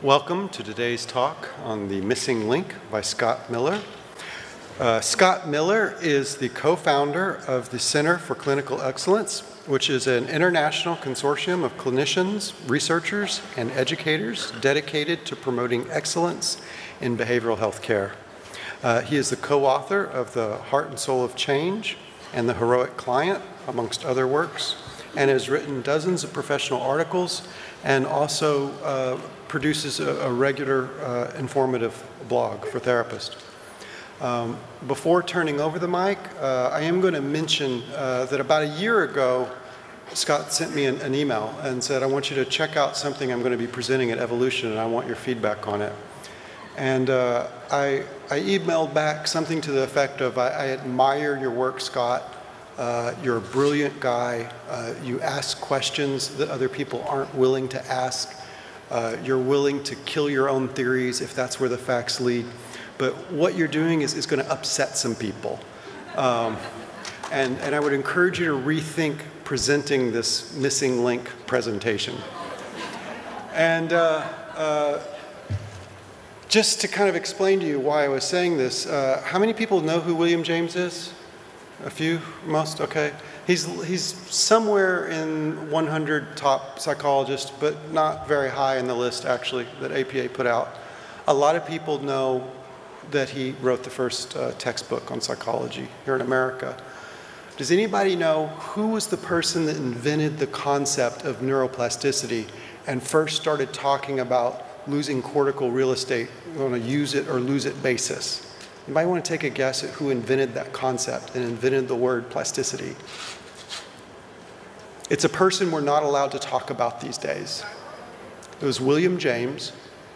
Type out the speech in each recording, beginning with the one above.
Welcome to today's talk on The Missing Link by Scott Miller. Scott Miller is the co-founder of the Center for Clinical Excellence, which is an international consortium of clinicians, researchers, and educators dedicated to promoting excellence in behavioral health care. He is the co-author of The Heart and Soul of Change and The Heroic Client, amongst other works, and has written dozens of professional articles and also produces a regular informative blog for therapists. Before turning over the mic, I am going to mention that about a year ago, Scott sent me an email and said, I want you to check out something I'm going to be presenting at Evolution, and I want your feedback on it. And I emailed back something to the effect of, I admire your work, Scott. You're a brilliant guy. You ask questions that other people aren't willing to ask. You're willing to kill your own theories if that's where the facts lead. But what you're doing is going to upset some people. And I would encourage you to rethink presenting this missing link presentation. And just to kind of explain to you why I was saying this, how many people know who William James is? A few? Most? Okay. He's somewhere in 100 top psychologists, but not very high in the list, actually, that APA put out. A lot of people know that he wrote the first textbook on psychology here in America. Does anybody know who was the person that invented the concept of neuroplasticity and first started talking about losing cortical real estate on a use it or lose it basis? Anybody want to take a guess at who invented that concept and invented the word plasticity? It's a person we're not allowed to talk about these days. It was William James.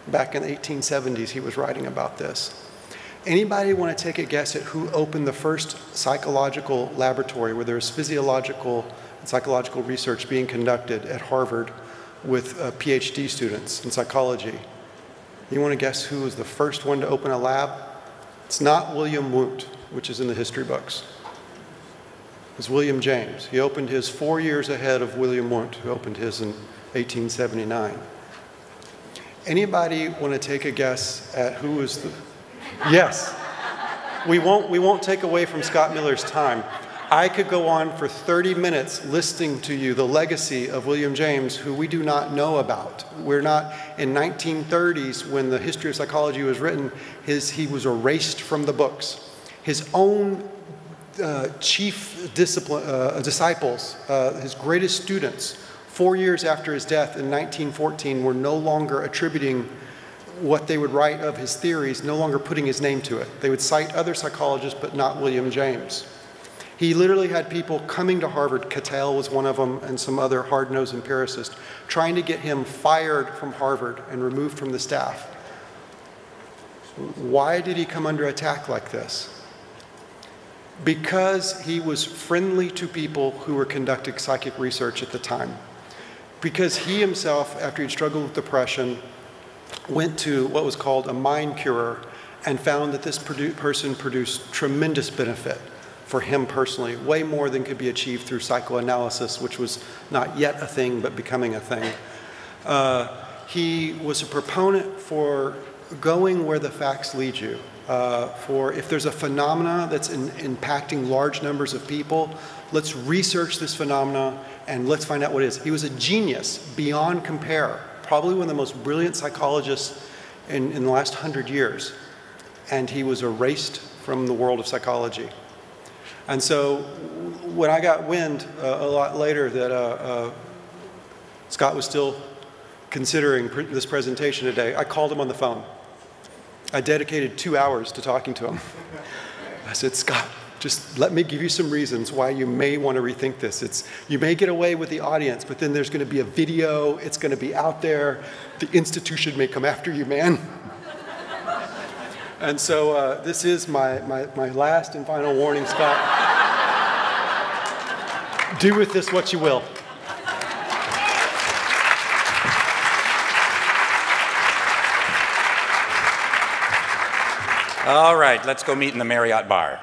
Back in the 1870s, he was writing about this. Anybody want to take a guess at who opened the first psychological laboratory where there's physiological and psychological research being conducted at Harvard with PhD students in psychology? You want to guess who was the first one to open a lab? It's not William Wundt, which is in the history books. It's William James. He opened his 4 years ahead of William Wundt, who opened his in 1879. Anybody want to take a guess at who was the... Yes. We won't take away from Scott Miller's time. I could go on for 30 minutes listing to you the legacy of William James, who we do not know about. We're not, in 1930s, when the history of psychology was written, he was erased from the books. His own chief disciples, his greatest students, 4 years after his death in 1914, were no longer attributing what they would write of his theories, no longer putting his name to it. They would cite other psychologists, but not William James. He literally had people coming to Harvard, Cattell was one of them, and some other hard-nosed empiricists, trying to get him fired from Harvard and removed from the staff. Why did he come under attack like this? Because he was friendly to people who were conducting psychic research at the time. Because he himself, after he'd struggled with depression, went to what was called a mind curer and found that this person produced tremendous benefit for him personally, way more than could be achieved through psychoanalysis, which was not yet a thing, but becoming a thing. He was a proponent for going where the facts lead you. For if there's a phenomena that's impacting large numbers of people, let's research this phenomena and let's find out what it is. He was a genius beyond compare, probably one of the most brilliant psychologists in the last 100 years. And he was erased from the world of psychology. And so when I got wind a lot later that Scott was still considering this presentation today, I called him on the phone. I dedicated 2 hours to talking to him. I said, Scott, just let me give you some reasons why you may want to rethink this. You may get away with the audience, but then there's going to be a video. It's going to be out there. The institution may come after you, man. And so this is my last and final warning, Scott. Do with this what you will. All right, let's go meet in the Marriott bar.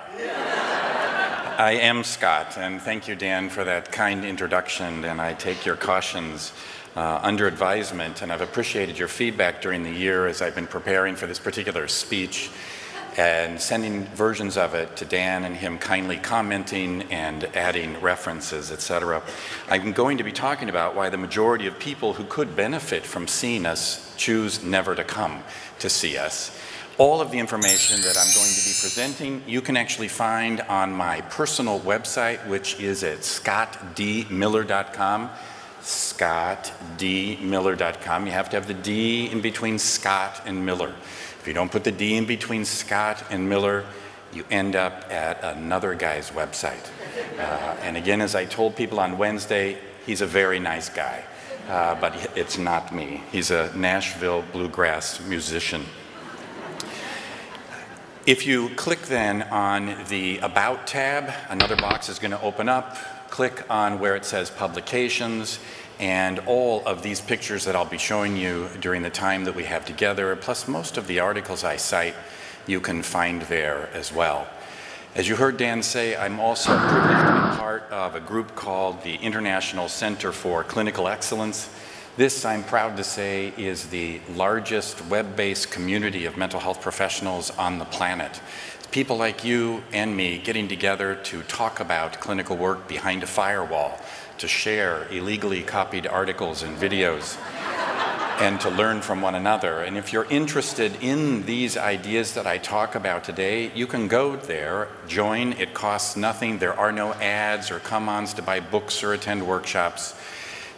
I am Scott, and thank you, Dan, for that kind introduction, and I take your cautions under advisement, and I've appreciated your feedback during the year as I've been preparing for this particular speech and sending versions of it to Dan and him kindly commenting and adding references, etc. I'm going to be talking about why the majority of people who could benefit from seeing us choose never to come to see us. All of the information that I'm going to be presenting, you can actually find on my personal website, which is at scottdmiller.com. scottdmiller.com. You have to have the D in between Scott and Miller. If you don't put the D in between Scott and Miller, you end up at another guy's website. And again, as I told people on Wednesday, he's a very nice guy, but it's not me. He's a Nashville bluegrass musician. If you click then on the About tab, another box is going to open up. Click on where it says Publications, and all of these pictures that I'll be showing you during the time that we have together, plus most of the articles I cite, you can find there as well. As you heard Dan say, I'm also privileged to be part of a group called the International Center for Clinical Excellence. This, I'm proud to say, is the largest web-based community of mental health professionals on the planet. It's people like you and me getting together to talk about clinical work behind a firewall, to share illegally copied articles and videos, and to learn from one another. And if you're interested in these ideas that I talk about today, you can go there, join. It costs nothing. There are no ads or come-ons to buy books or attend workshops.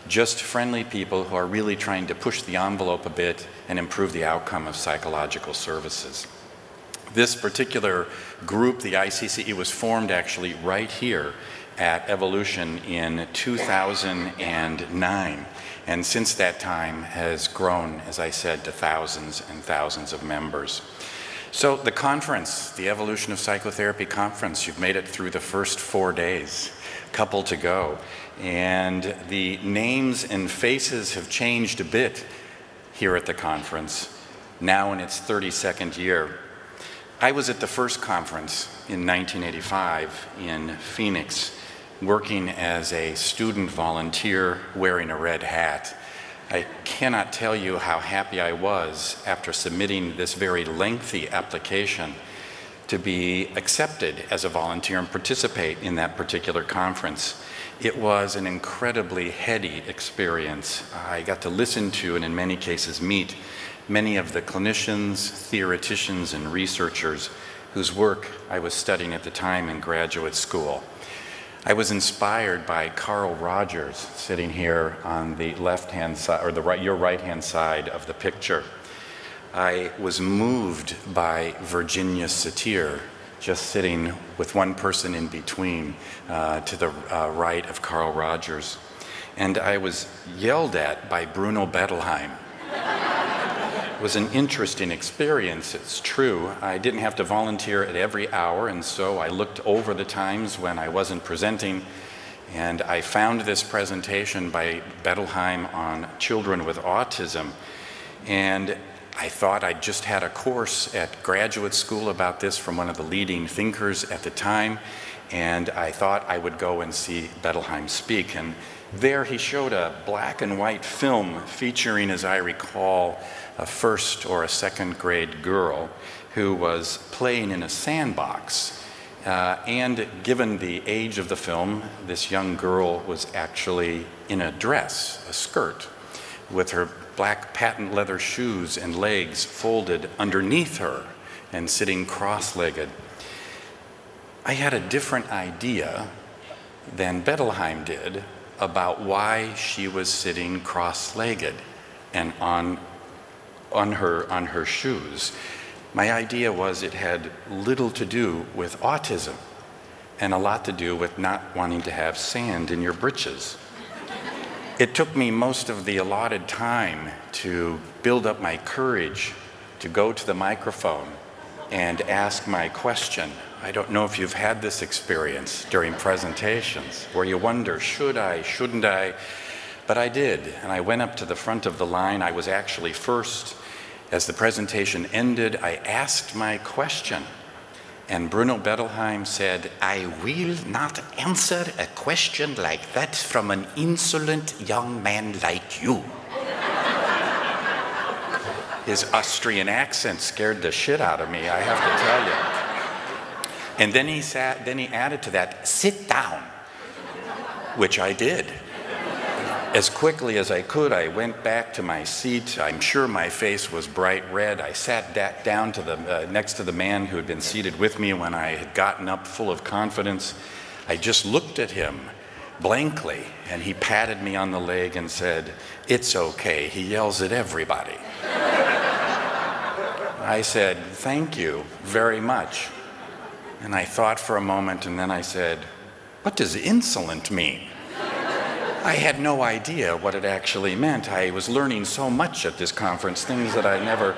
Just friendly people who are really trying to push the envelope a bit and improve the outcome of psychological services. This particular group, the ICCE, was formed actually right here at Evolution in 2009. And since that time has grown, as I said, to thousands and thousands of members. So the conference, the Evolution of Psychotherapy Conference, you've made it through the first 4 days, a couple to go. And the names and faces have changed a bit here at the conference, now in its 32nd year. I was at the first conference in 1985 in Phoenix, working as a student volunteer wearing a red hat. I cannot tell you how happy I was after submitting this very lengthy application to be accepted as a volunteer and participate in that particular conference. It was an incredibly heady experience. I got to listen to, and in many cases meet, many of the clinicians, theoreticians, and researchers whose work I was studying at the time in graduate school. I was inspired by Carl Rogers, sitting here on the left-hand side, or your right-hand side of the picture. I was moved by Virginia Satir, just sitting with one person in between to the right of Carl Rogers. And I was yelled at by Bruno Bettelheim. It was an interesting experience, it's true. I didn't have to volunteer at every hour, and so I looked over the times when I wasn't presenting, and I found this presentation by Bettelheim on children with autism, and I thought I'd just had a course at graduate school about this from one of the leading thinkers at the time, and I thought I would go and see Bettelheim speak. And there he showed a black and white film featuring, as I recall, a first or a second grade girl who was playing in a sandbox. And given the age of the film, this young girl was actually in a dress, a skirt, with her black patent leather shoes and legs folded underneath her and sitting cross-legged. I had a different idea than Bettelheim did about why she was sitting cross-legged and on her shoes. My idea was it had little to do with autism and a lot to do with not wanting to have sand in your britches. It took me most of the allotted time to build up my courage to go to the microphone and ask my question. I don't know if you've had this experience during presentations where you wonder, should I, shouldn't I? But I did, and I went up to the front of the line. I was actually first. As the presentation ended, I asked my question, And Bruno Bettelheim said, "I will not answer a question like that from an insolent young man like you." His Austrian accent scared the shit out of me, I have to tell you. And then he added to that, "Sit down," which I did. As quickly as I could, I went back to my seat. I'm sure my face was bright red. I sat down to next to the man who had been seated with me when I had gotten up full of confidence. I just looked at him blankly, and he patted me on the leg and said, "It's okay, he yells at everybody." I said, "Thank you very much." And I thought for a moment, and then I said, "What does insolent mean?" I had no idea what it actually meant. I was learning so much at this conference, things that I never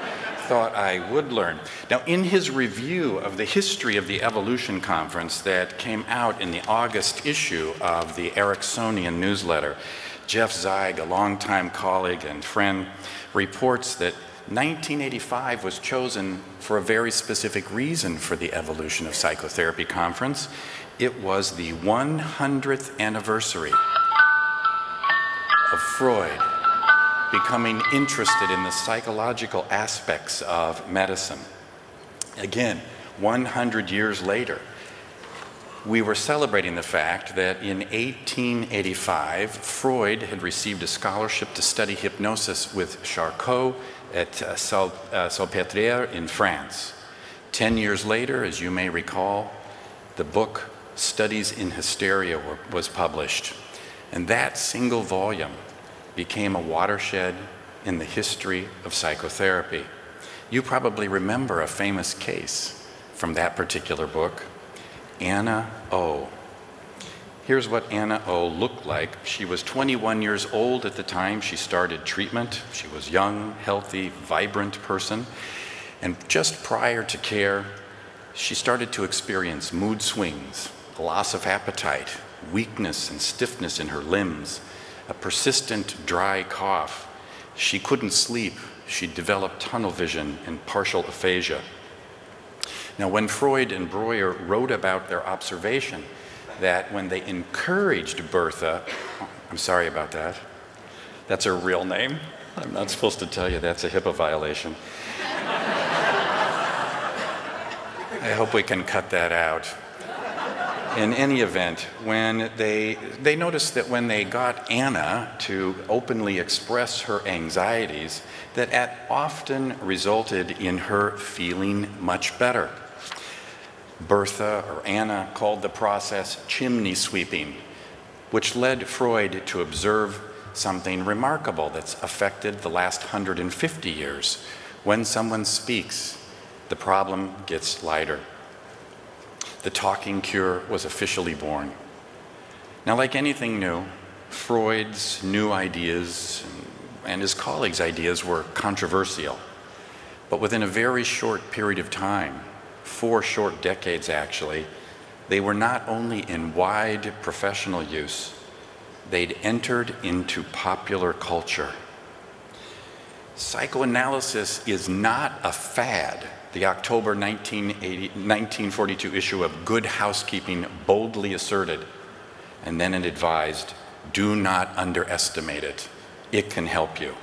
thought I would learn. Now, in his review of the history of the Evolution Conference that came out in the August issue of the Ericksonian newsletter, Jeff Zeig, a longtime colleague and friend, reports that 1985 was chosen for a very specific reason for the Evolution of Psychotherapy Conference. It was the 100th anniversary of Freud becoming interested in the psychological aspects of medicine. Again, 100 years later, we were celebrating the fact that in 1885, Freud had received a scholarship to study hypnosis with Charcot at Salpêtrière in France. 10 years later, as you may recall, the book Studies in Hysteria was published. And that single volume became a watershed in the history of psychotherapy. You probably remember a famous case from that particular book, Anna O. Here's what Anna O looked like. She was 21 years old at the time she started treatment. She was young, healthy, vibrant person. And just prior to care, she started to experience mood swings, a loss of appetite, weakness and stiffness in her limbs, a persistent dry cough. She couldn't sleep. She developed tunnel vision and partial aphasia. Now, when Freud and Breuer wrote about their observation that when they encouraged Bertha, I'm sorry about that, that's her real name. I'm not supposed to tell you that's a HIPAA violation. I hope we can cut that out. In any event, when they noticed that when they got Anna to openly express her anxieties, that often resulted in her feeling much better. Bertha, or Anna, called the process chimney sweeping, which led Freud to observe something remarkable that's affected the last 150 years. When someone speaks, the problem gets lighter. The talking cure was officially born. Now, like anything new, Freud's new ideas and his colleagues' ideas were controversial. But within a very short period of time, 4 short decades actually, they were not only in wide professional use, they'd entered into popular culture. Psychoanalysis is not a fad. The October 1942 issue of Good Housekeeping boldly asserted, and then it advised, do not underestimate it. It can help you.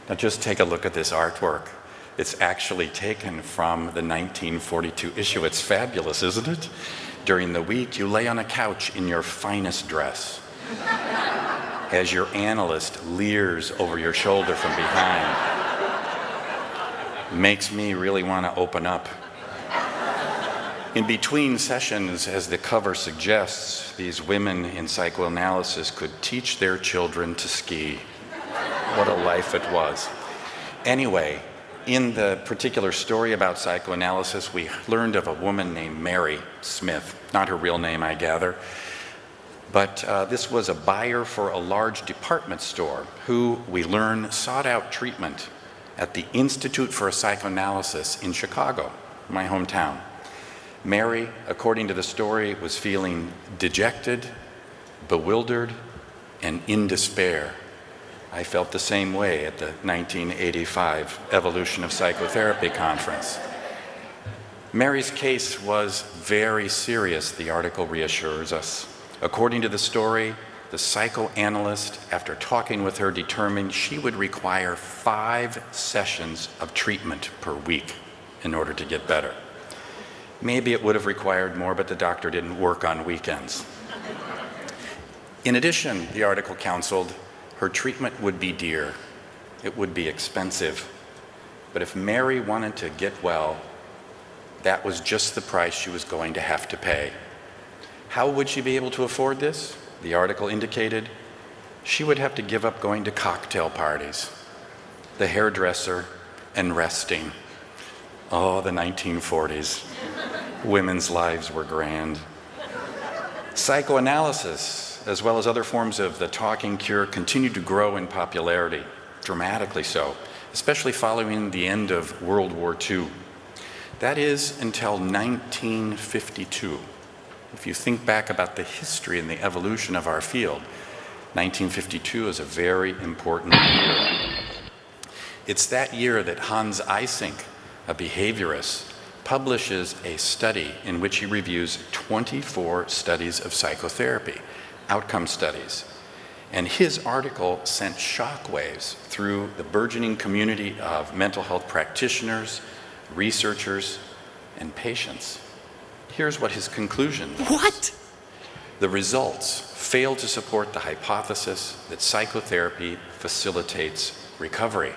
Now just take a look at this artwork. It's actually taken from the 1942 issue. It's fabulous, isn't it? During the week, you lay on a couch in your finest dress as your analyst leers over your shoulder from behind. Makes me really want to open up. In between sessions, as the cover suggests, these women in psychoanalysis could teach their children to ski. What a life it was. Anyway, in the particular story about psychoanalysis, we learned of a woman named Mary Smith. Not her real name, I gather. But this was a buyer for a large department store who, we learn, sought out treatment at the Institute for Psychoanalysis in Chicago, my hometown. Mary, according to the story, was feeling dejected, bewildered, and in despair. I felt the same way at the 1985 Evolution of Psychotherapy Conference. Mary's case was very serious, the article reassures us. According to the story, the psychoanalyst, after talking with her, determined she would require 5 sessions of treatment per week in order to get better. Maybe it would have required more, but the doctor didn't work on weekends. In addition, the article counseled, her treatment would be dear. It would be expensive. But if Mary wanted to get well, that was just the price she was going to have to pay. How would she be able to afford this? The article indicated she would have to give up going to cocktail parties, the hairdresser, and resting. Oh, the 1940s. Women's lives were grand. Psychoanalysis, as well as other forms of the talking cure, continued to grow in popularity, dramatically so, especially following the end of World War II. That is until 1952. If you think back about the history and the evolution of our field, 1952 is a very important year. It's that year that Hans Eysenck, a behaviorist, publishes a study in which he reviews 24 studies of psychotherapy, outcome studies. And his article sent shockwaves through the burgeoning community of mental health practitioners, researchers, and patients. Here's what his conclusion was. What? The results fail to support the hypothesis that psychotherapy facilitates recovery.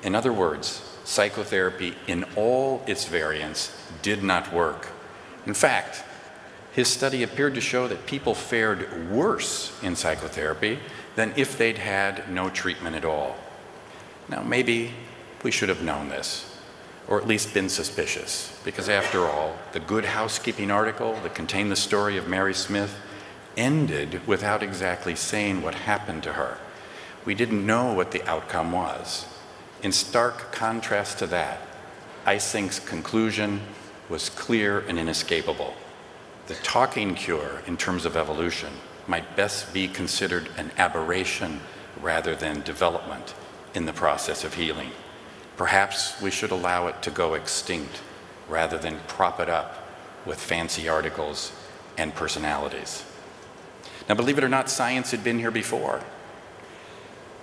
In other words, psychotherapy in all its variants did not work. In fact, his study appeared to show that people fared worse in psychotherapy than if they'd had no treatment at all. Now, maybe we should have known this, or at least been suspicious, because after all, the Good Housekeeping article that contained the story of Mary Smith ended without exactly saying what happened to her. We didn't know what the outcome was. In stark contrast to that, Eysenck's conclusion was clear and inescapable. The talking cure, in terms of evolution, might best be considered an aberration rather than development in the process of healing. Perhaps we should allow it to go extinct rather than prop it up with fancy articles and personalities. Now, believe it or not, science had been here before.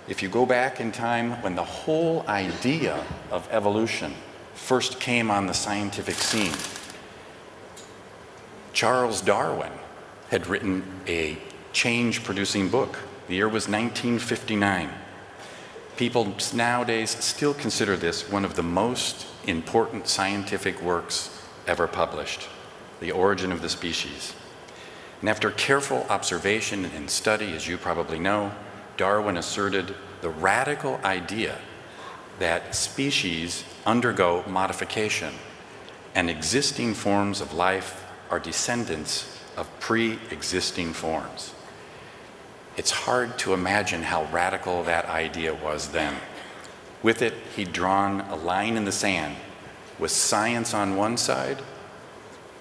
If you go back in time when the whole idea of evolution first came on the scientific scene, Charles Darwin had written a change-producing book. The year was 1959. People nowadays still consider this one of the most important scientific works ever published, The Origin of the Species. And after careful observation and study, as you probably know, Darwin asserted the radical idea that species undergo modification and existing forms of life are descendants of pre-existing forms. It's hard to imagine how radical that idea was then. With it, he'd drawn a line in the sand with science on one side,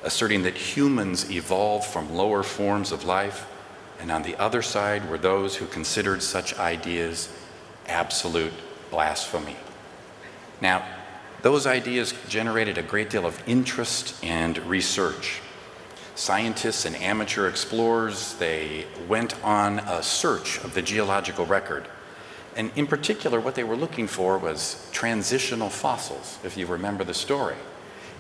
asserting that humans evolved from lower forms of life, and on the other side were those who considered such ideas absolute blasphemy. Now, those ideas generated a great deal of interest and research. Scientists and amateur explorers, they went on a search of the geological record. And in particular, what they were looking for was transitional fossils, if you remember the story.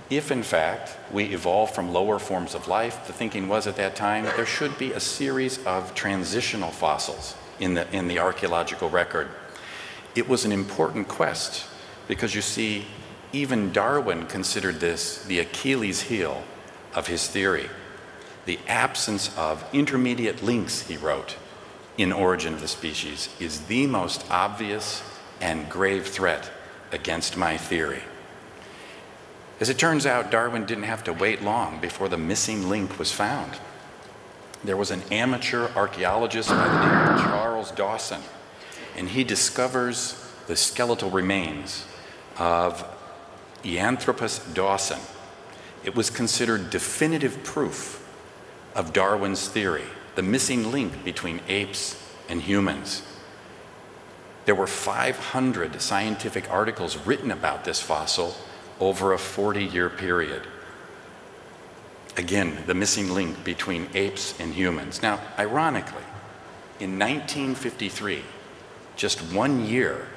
If, in fact, we evolved from lower forms of life, the thinking was at that time that there should be a series of transitional fossils in the archaeological record. It was an important quest because, you see, even Darwin considered this the Achilles heel of his theory. The absence of intermediate links, he wrote, in Origin of the Species is the most obvious and grave threat against my theory. As it turns out, Darwin didn't have to wait long before the missing link was found. There was an amateur archaeologist by the name of Charles Dawson, and he discovers the skeletal remains of Eanthropus dawson. It was considered definitive proof of Darwin's theory, the missing link between apes and humans. There were 500 scientific articles written about this fossil, over a 40-year period. Again, the missing link between apes and humans. Now, ironically, in 1953, just 1 year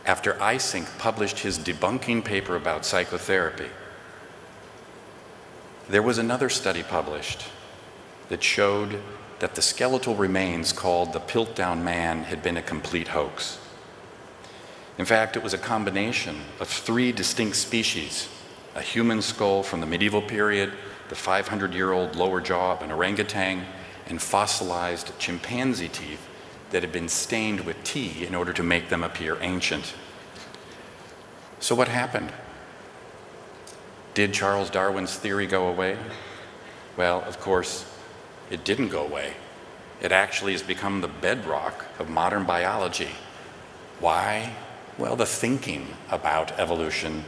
after Eysenck published his debunking paper about psychotherapy, there was another study published that showed that the skeletal remains called the Piltdown Man had been a complete hoax. In fact, it was a combination of 3 distinct species: a human skull from the medieval period, the 500-year-old lower jaw of an orangutan, and fossilized chimpanzee teeth that had been stained with tea in order to make them appear ancient. So what happened? Did Charles Darwin's theory go away? Well, of course, it didn't go away. It actually has become the bedrock of modern biology. Why? Well, the thinking about evolution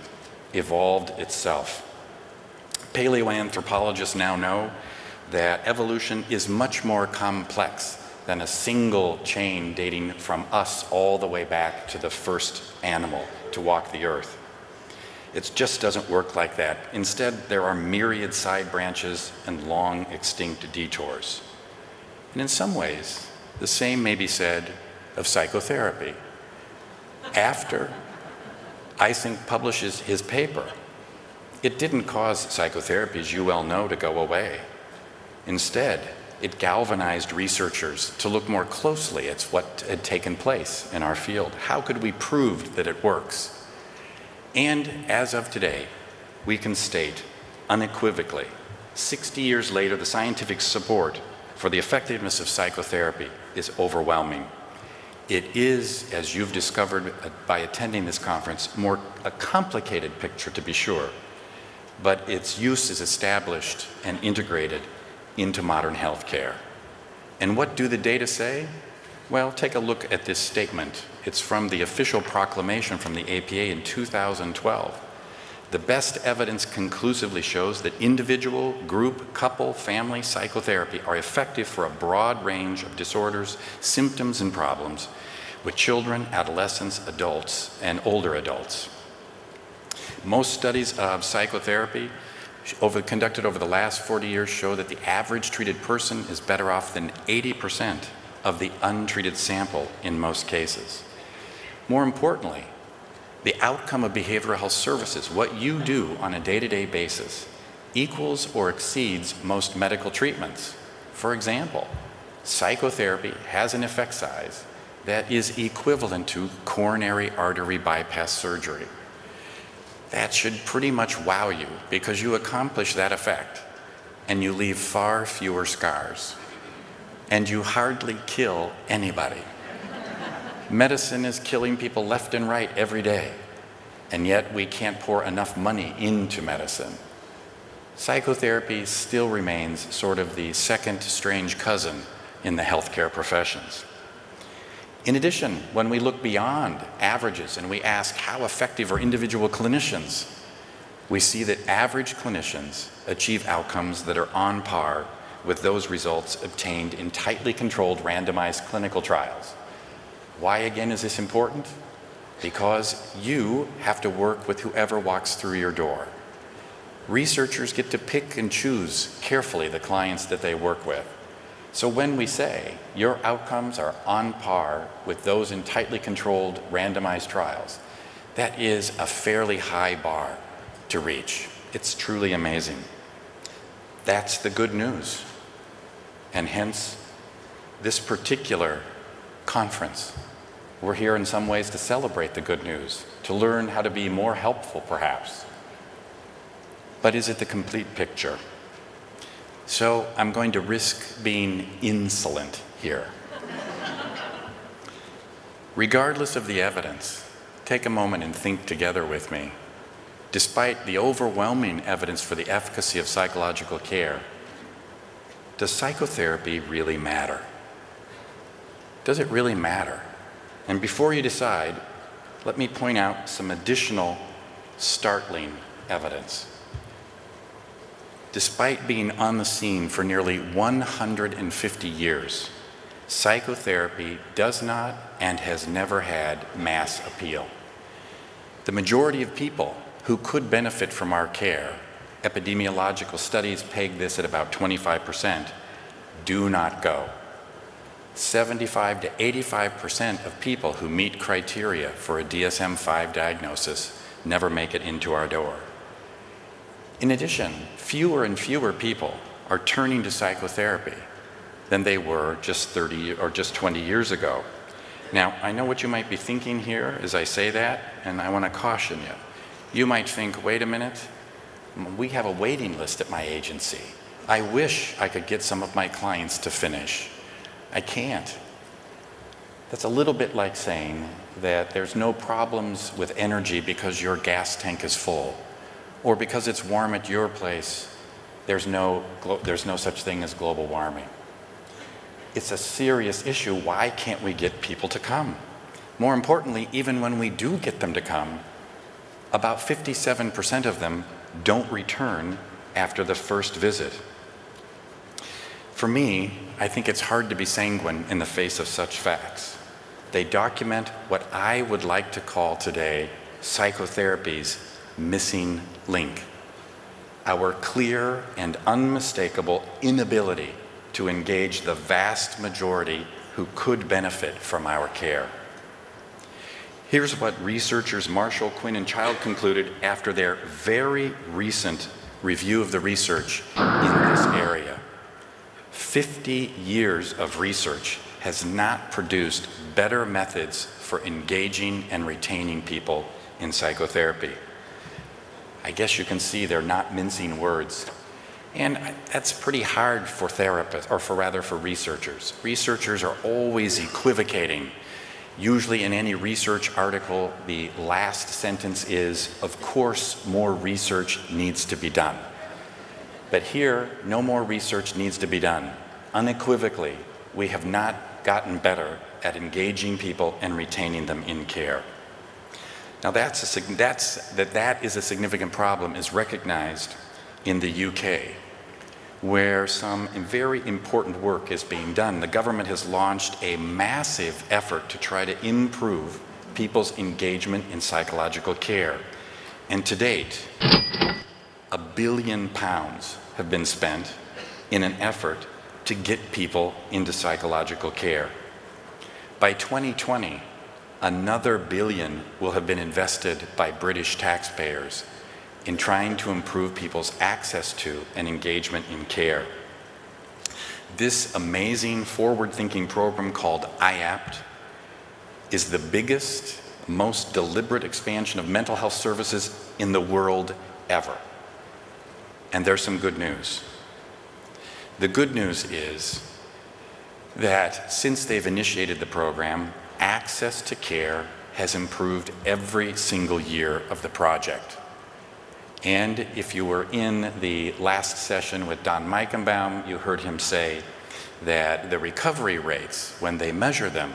evolved itself. Paleoanthropologists now know that evolution is much more complex than a single chain dating from us all the way back to the first animal to walk the earth. It just doesn't work like that. Instead, there are myriad side branches and long extinct detours. And in some ways, the same may be said of psychotherapy. After Eysenck publishes his paper, it didn't cause psychotherapy, as you well know, to go away. Instead, it galvanized researchers to look more closely at what had taken place in our field. How could we prove that it works? And as of today, we can state unequivocally, 60 years later, the scientific support for the effectiveness of psychotherapy is overwhelming. It is, as you've discovered by attending this conference, a complicated picture to be sure, but its use is established and integrated into modern healthcare. And what do the data say? Well, take a look at this statement. It's from the official proclamation from the APA in 2012. The best evidence conclusively shows that individual, group, couple, family psychotherapy are effective for a broad range of disorders, symptoms, and problems with children, adolescents, adults, and older adults. Most studies of psychotherapy conducted over the last 40 years show that the average treated person is better off than 80% of the untreated sample in most cases. More importantly, the outcome of behavioral health services, what you do on a day-to-day basis, equals or exceeds most medical treatments. For example, psychotherapy has an effect size that is equivalent to coronary artery bypass surgery. That should pretty much wow you, because you accomplish that effect and you leave far fewer scars. And you hardly kill anybody. Medicine is killing people left and right every day, and yet we can't pour enough money into medicine. Psychotherapy still remains sort of the second strange cousin in the healthcare professions. In addition, when we look beyond averages and we ask how effective are individual clinicians, we see that average clinicians achieve outcomes that are on par with those results obtained in tightly controlled randomized clinical trials. Why again is this important? Because you have to work with whoever walks through your door. Researchers get to pick and choose carefully the clients that they work with. So when we say your outcomes are on par with those in tightly controlled randomized trials, that is a fairly high bar to reach. It's truly amazing. That's the good news. And hence, this particular conference, we're here in some ways to celebrate the good news, to learn how to be more helpful perhaps. But is it the complete picture? So I'm going to risk being insolent here. Regardless of the evidence, take a moment and think together with me. Despite the overwhelming evidence for the efficacy of psychological care, does psychotherapy really matter? Does it really matter? And before you decide, let me point out some additional startling evidence. Despite being on the scene for nearly 150 years, psychotherapy does not and has never had mass appeal. The majority of people who could benefit from our care, epidemiological studies peg this at about 25%, do not go. 75 to 85% of people who meet criteria for a DSM-5 diagnosis never make it into our door. In addition, fewer and fewer people are turning to psychotherapy than they were just 30 or just 20 years ago. Now, I know what you might be thinking here as I say that, and I want to caution you. You might think, wait a minute, we have a waiting list at my agency. I wish I could get some of my clients to finish. I can't. That's a little bit like saying that there's no problems with energy because your gas tank is full, or because it's warm at your place, there's no such thing as global warming. It's a serious issue. Why can't we get people to come? More importantly, even when we do get them to come, about 57% of them don't return after the first visit. For me, I think it's hard to be sanguine in the face of such facts. They document what I would like to call today psychotherapy's missing link, our clear and unmistakable inability to engage the vast majority who could benefit from our care. Here's what researchers Marshall, Quinn, and Child concluded after their very recent review of the research in this area. 50 years of research has not produced better methods for engaging and retaining people in psychotherapy. I guess you can see they're not mincing words. And that's pretty hard for therapists, or for researchers. Researchers are always equivocating. Usually in any research article, the last sentence is, of course, more research needs to be done. But here, no more research needs to be done. Unequivocally, we have not gotten better at engaging people and retaining them in care. Now that is a significant problem is recognized in the UK, where some very important work is being done. The government has launched a massive effort to try to improve people's engagement in psychological care. And to date, £1 billion have been spent in an effort to get people into psychological care. By 2020, another $1 billion will have been invested by British taxpayers in trying to improve people's access to and engagement in care. This amazing forward-thinking program called IAPT is the biggest, most deliberate expansion of mental health services in the world ever. And there's some good news. The good news is that since they've initiated the program, access to care has improved every single year of the project. And if you were in the last session with Don Meichenbaum, you heard him say that the recovery rates, when they measure them,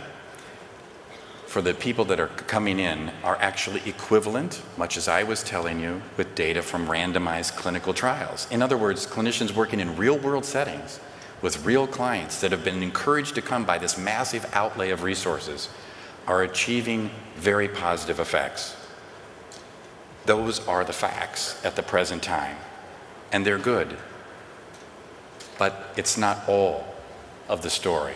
for the people that are coming in are actually equivalent, much as I was telling you, with data from randomized clinical trials. In other words, clinicians working in real-world settings with real clients that have been encouraged to come by this massive outlay of resources are achieving very positive effects. Those are the facts at the present time, and they're good. But it's not all of the story.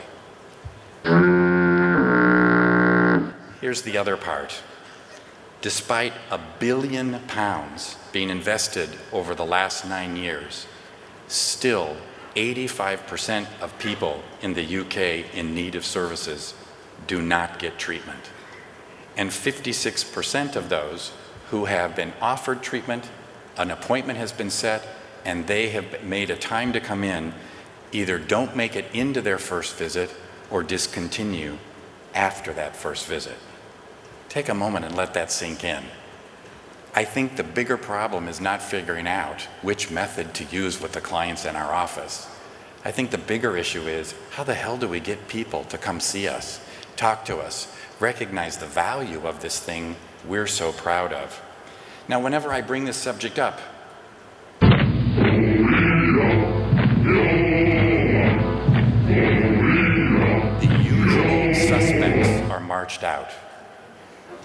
Here's the other part. Despite £1 billion being invested over the last 9 years, still 85% of people in the UK in need of services do not get treatment. And 56% of those who have been offered treatment, an appointment has been set, and they have made a time to come in, either don't make it into their first visit or discontinue after that first visit. Take a moment and let that sink in. I think the bigger problem is not figuring out which method to use with the clients in our office. I think the bigger issue is, how the hell do we get people to come see us, talk to us, recognize the value of this thing we're so proud of? Now, whenever I bring this subject up, the usual suspects are marched out.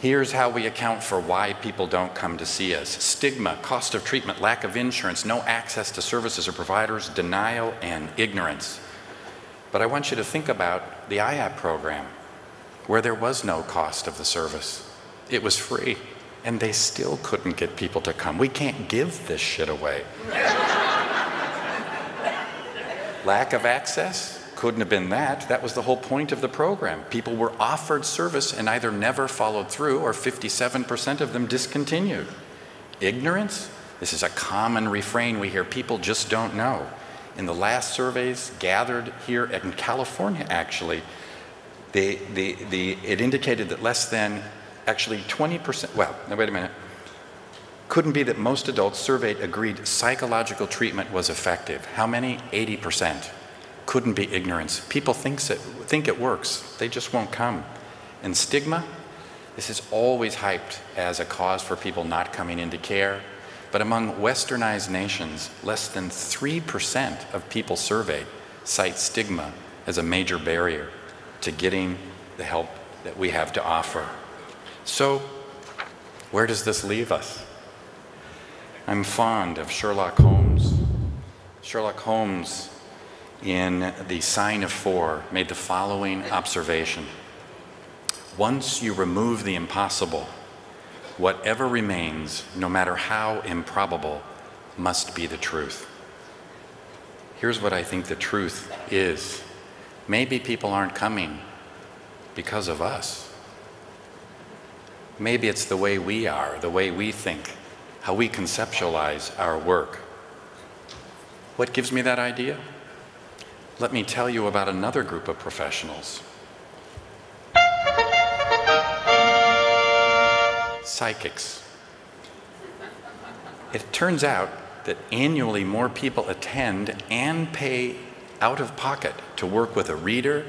Here's how we account for why people don't come to see us. Stigma, cost of treatment, lack of insurance, no access to services or providers, denial, and ignorance. But I want you to think about the IAP program, where there was no cost of the service. It was free, and they still couldn't get people to come. We can't give this shit away. Lack of access? Couldn't have been that. That was the whole point of the program. People were offered service and either never followed through, or 57% of them discontinued. Ignorance? This is a common refrain we hear. People just don't know. In the last surveys gathered here in California, actually, it indicated that less than, actually 20%, well, now wait a minute. Couldn't be that most adults surveyed agreed psychological treatment was effective. How many? 80%. Couldn't be ignorance. People think it works. They just won't come. And stigma? This is always hyped as a cause for people not coming into care. But among westernized nations, less than 3% of people surveyed cite stigma as a major barrier to getting the help that we have to offer. So, where does this leave us? I'm fond of Sherlock Holmes. Sherlock Holmes, in The Sign of Four, made the following observation. Once you remove the impossible, whatever remains, no matter how improbable, must be the truth. Here's what I think the truth is. Maybe people aren't coming because of us. Maybe it's the way we are, the way we think, how we conceptualize our work. What gives me that idea? Let me tell you about another group of professionals. Psychics. It turns out that annually more people attend and pay out of pocket to work with a reader,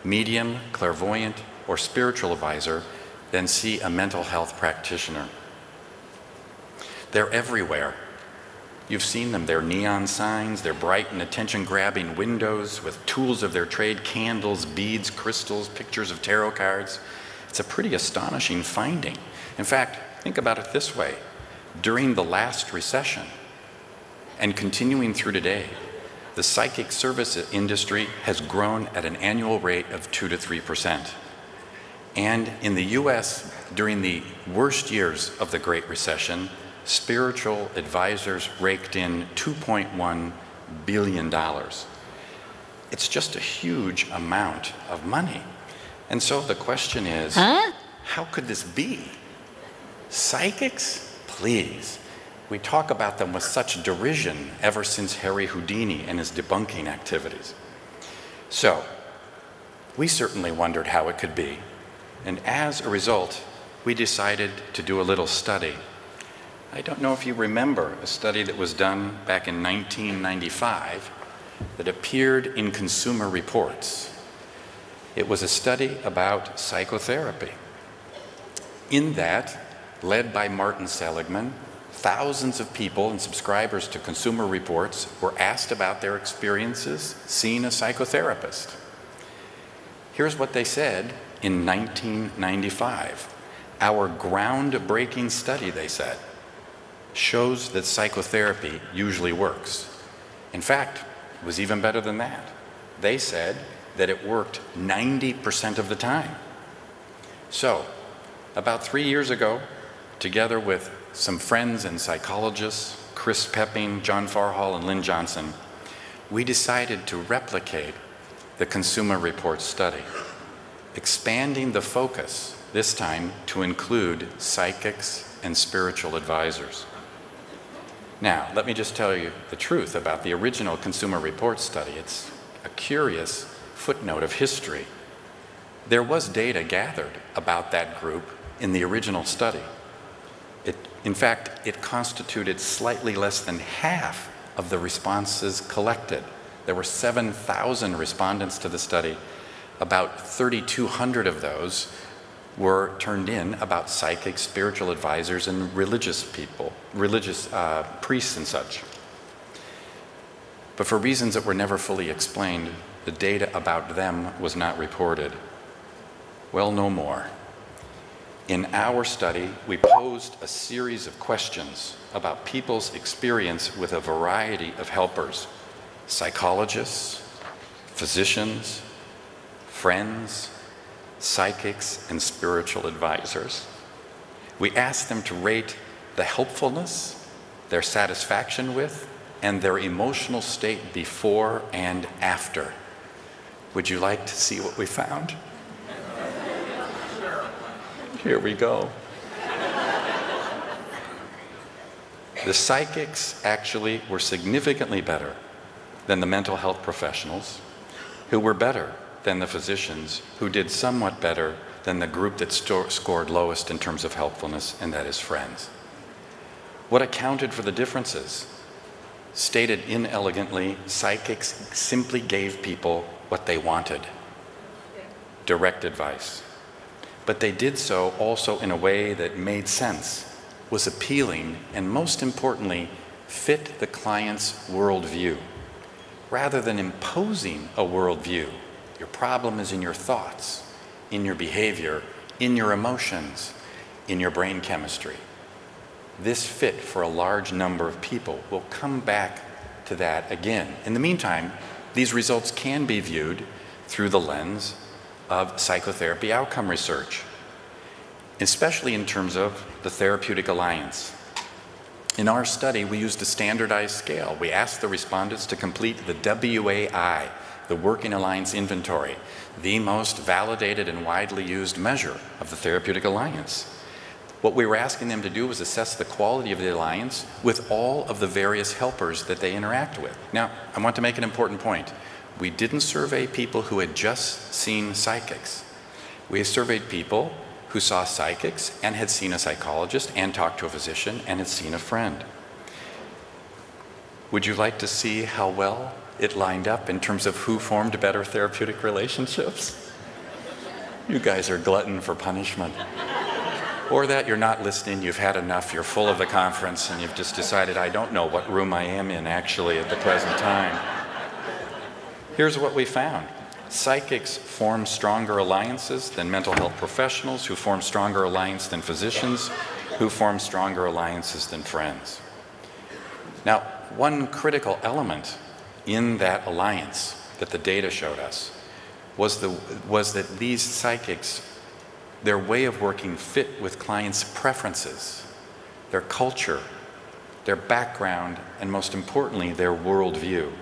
medium, clairvoyant, or spiritual advisor than see a mental health practitioner. They're everywhere. You've seen them. They're neon signs, they're bright and attention-grabbing windows with tools of their trade, candles, beads, crystals, pictures of tarot cards. It's a pretty astonishing finding. In fact, think about it this way. During the last recession, and continuing through today, the psychic service industry has grown at an annual rate of 2 to 3%. And in the US, during the worst years of the Great Recession, spiritual advisors raked in $2.1 billion. It's just a huge amount of money. And so the question is, how could this be? Psychics? Please. We talk about them with such derision ever since Harry Houdini and his debunking activities. So, we certainly wondered how it could be. And as a result, we decided to do a little study. I don't know if you remember a study that was done back in 1995 that appeared in Consumer Reports. It was a study about psychotherapy. In that, led by Martin Seligman, thousands of people and subscribers to Consumer Reports were asked about their experiences seeing a psychotherapist. Here's what they said in 1995. Our groundbreaking study, they said, shows that psychotherapy usually works. In fact, it was even better than that. They said that it worked 90% of the time. So, about 3 years ago, together with some friends and psychologists, Chris Pepping, John Farhall, and Lynn Johnson, we decided to replicate the Consumer Reports study, expanding the focus this time to include psychics and spiritual advisors. Now, let me just tell you the truth about the original Consumer Reports study. It's a curious footnote of history. There was data gathered about that group in the original study. In fact, it constituted slightly less than half of the responses collected. There were 7,000 respondents to the study. About 3,200 of those were turned in about psychic, spiritual advisors, and religious people, priests and such. But for reasons that were never fully explained, the data about them was not reported. Well, no more. In our study, we posed a series of questions about people's experience with a variety of helpers: psychologists, physicians, friends, psychics, and spiritual advisors. We asked them to rate the helpfulness, their satisfaction with, and their emotional state before and after. Would you like to see what we found? Here we go. The psychics actually were significantly better than the mental health professionals, who were better than the physicians, who did somewhat better than the group that scored lowest in terms of helpfulness, and that is friends. What accounted for the differences? Stated inelegantly, psychics simply gave people what they wanted: direct advice. But they did so also in a way that made sense, was appealing, and most importantly, fit the client's worldview. Rather than imposing a worldview, your problem is in your thoughts, in your behavior, in your emotions, in your brain chemistry. This fit for a large number of people. We'll come back to that again. In the meantime, these results can be viewed through the lens of psychotherapy outcome research, especially in terms of the therapeutic alliance. In our study, we used a standardized scale. We asked the respondents to complete the WAI, the Working Alliance Inventory, the most validated and widely used measure of the therapeutic alliance. What we were asking them to do was assess the quality of the alliance with all of the various helpers that they interact with. Now, I want to make an important point. We didn't survey people who had just seen psychics. We surveyed people who saw psychics and had seen a psychologist and talked to a physician and had seen a friend. Would you like to see how well it lined up in terms of who formed better therapeutic relationships? You guys are glutton for punishment. Or that you're not listening, you've had enough, you're full of the conference, and you've just decided, I don't know what room I am in actually at the present time. Here's what we found. Psychics form stronger alliances than mental health professionals, who form stronger alliances than physicians, who form stronger alliances than friends. Now, one critical element in that alliance that the data showed us was that these psychics, their way of working fit with clients' preferences, their culture, their background, and most importantly, their worldview.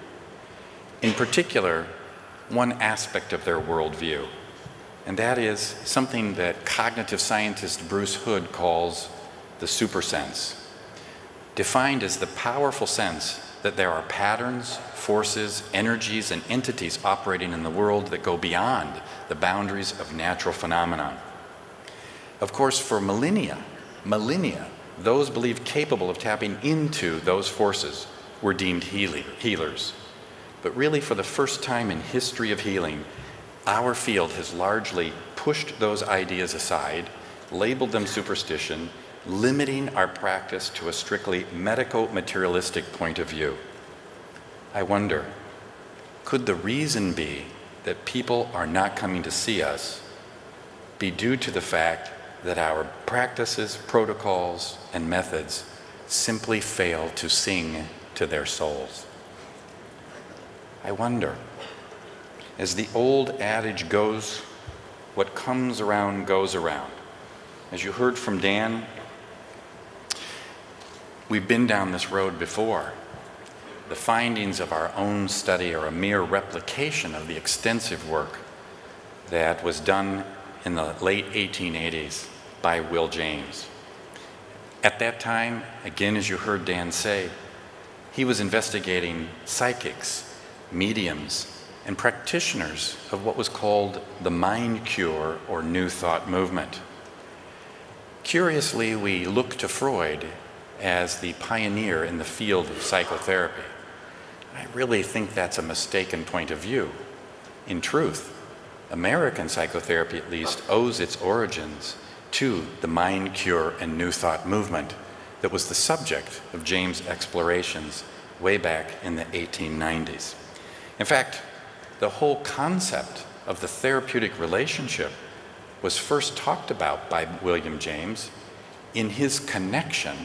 In particular, one aspect of their worldview, and that is something that cognitive scientist Bruce Hood calls the supersense, defined as the powerful sense that there are patterns, forces, energies, and entities operating in the world that go beyond the boundaries of natural phenomena. Of course, for millennia, those believed capable of tapping into those forces were deemed healers. But really, for the first time in history of healing, our field has largely pushed those ideas aside, labeled them superstition, limiting our practice to a strictly medico-materialistic point of view. I wonder, could the reason be that people are not coming to see us be due to the fact that our practices, protocols, and methods simply fail to sing to their souls? I wonder, as the old adage goes, what comes around goes around. As you heard from Dan, we've been down this road before. The findings of our own study are a mere replication of the extensive work that was done in the late 1880s by Will James. At that time, again, as you heard Dan say, he was investigating psychics, mediums, and practitioners of what was called the mind cure or New Thought movement. Curiously, we look to Freud as the pioneer in the field of psychotherapy. I really think that's a mistaken point of view. In truth, American psychotherapy at least owes its origins to the mind cure and New Thought movement that was the subject of James' explorations way back in the 1890s. In fact, the whole concept of the therapeutic relationship was first talked about by William James in his connection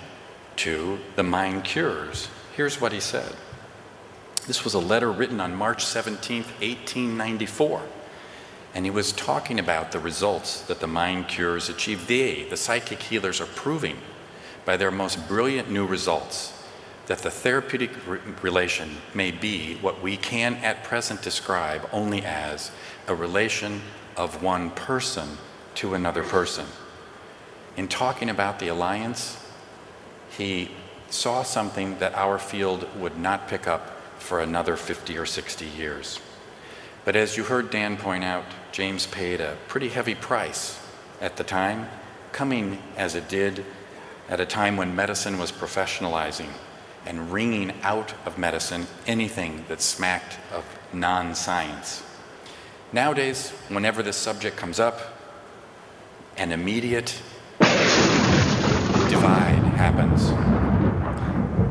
to the mind cures. Here's what he said. This was a letter written on March 17, 1894. And he was talking about the results that the mind cures achieve. They, the psychic healers, are proving by their most brilliant new results that the therapeutic relation may be what we can at present describe only as a relation of one person to another person. In talking about the alliance, he saw something that our field would not pick up for another 50 or 60 years. But as you heard Dan point out, James paid a pretty heavy price at the time, coming as it did at a time when medicine was professionalizing and wringing out of medicine anything that smacked of non-science. Nowadays, whenever this subject comes up, an immediate divide happens.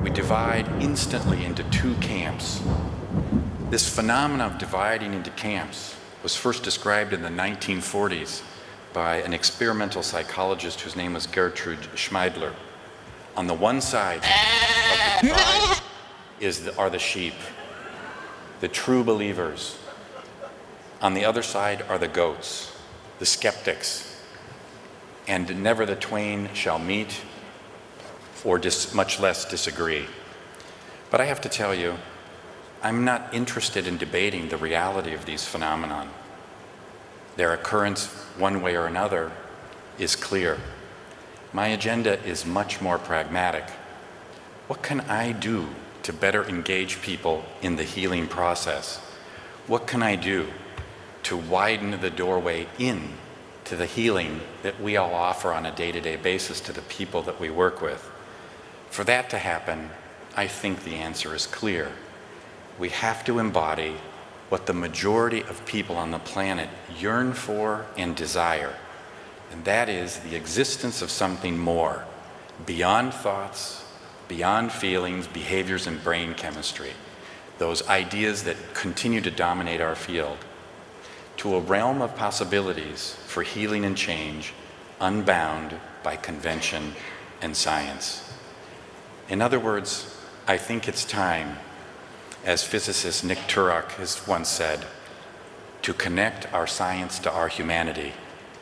We divide instantly into two camps. This phenomenon of dividing into camps was first described in the 1940s by an experimental psychologist whose name was Gertrude Schmeidler. On the one side of the divide are the sheep, the true believers. On the other side are the goats, the skeptics. And never the twain shall meet, or much less disagree. But I have to tell you, I'm not interested in debating the reality of these phenomena. Their occurrence, one way or another, is clear. My agenda is much more pragmatic. What can I do to better engage people in the healing process? What can I do to widen the doorway in to the healing that we all offer on a day-to-day basis to the people that we work with? For that to happen, I think the answer is clear. We have to embody what the majority of people on the planet yearn for and desire, and that is the existence of something more, beyond thoughts, beyond feelings, behaviors, and brain chemistry, those ideas that continue to dominate our field, to a realm of possibilities for healing and change, unbound by convention and science. In other words, I think it's time, as physicist Nick Turok has once said, to connect our science to our humanity,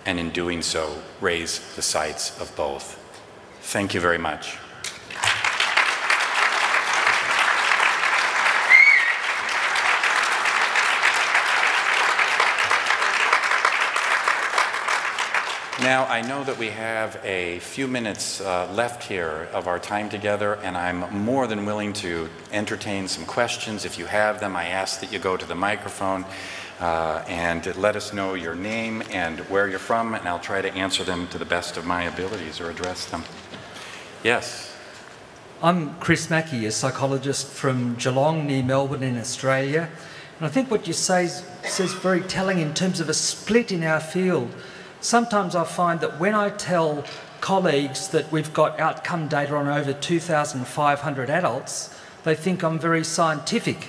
and in doing so, raise the sights of both. Thank you very much. Now, I know that we have a few minutes left here of our time together, and I'm more than willing to entertain some questions. If you have them, I ask that you go to the microphone and let us know your name and where you're from, and I'll try to answer them to the best of my abilities or address them. Yes? I'm Chris Mackey, a psychologist from Geelong, near Melbourne in Australia. And I think what you say is very telling in terms of a split in our field. Sometimes I find that when I tell colleagues that we've got outcome data on over 2,500 adults, they think I'm very scientific.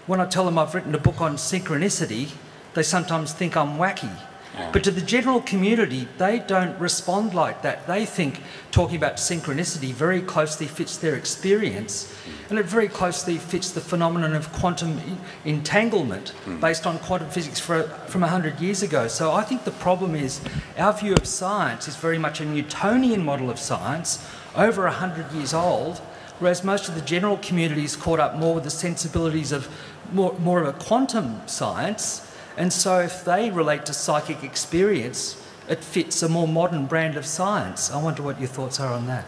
When I tell them I've written a book on synchronicity, they sometimes think I'm wacky. Yeah. But to the general community, they don't respond like that. They think talking about synchronicity very closely fits their experience, and it very closely fits the phenomenon of quantum entanglement based on quantum physics from 100 years ago. So I think the problem is our view of science is very much a Newtonian model of science, over 100 years old, whereas most of the general community is caught up more with the sensibilities of more of a quantum science. And so if they relate to psychic experience, it fits a more modern brand of science. I wonder what your thoughts are on that.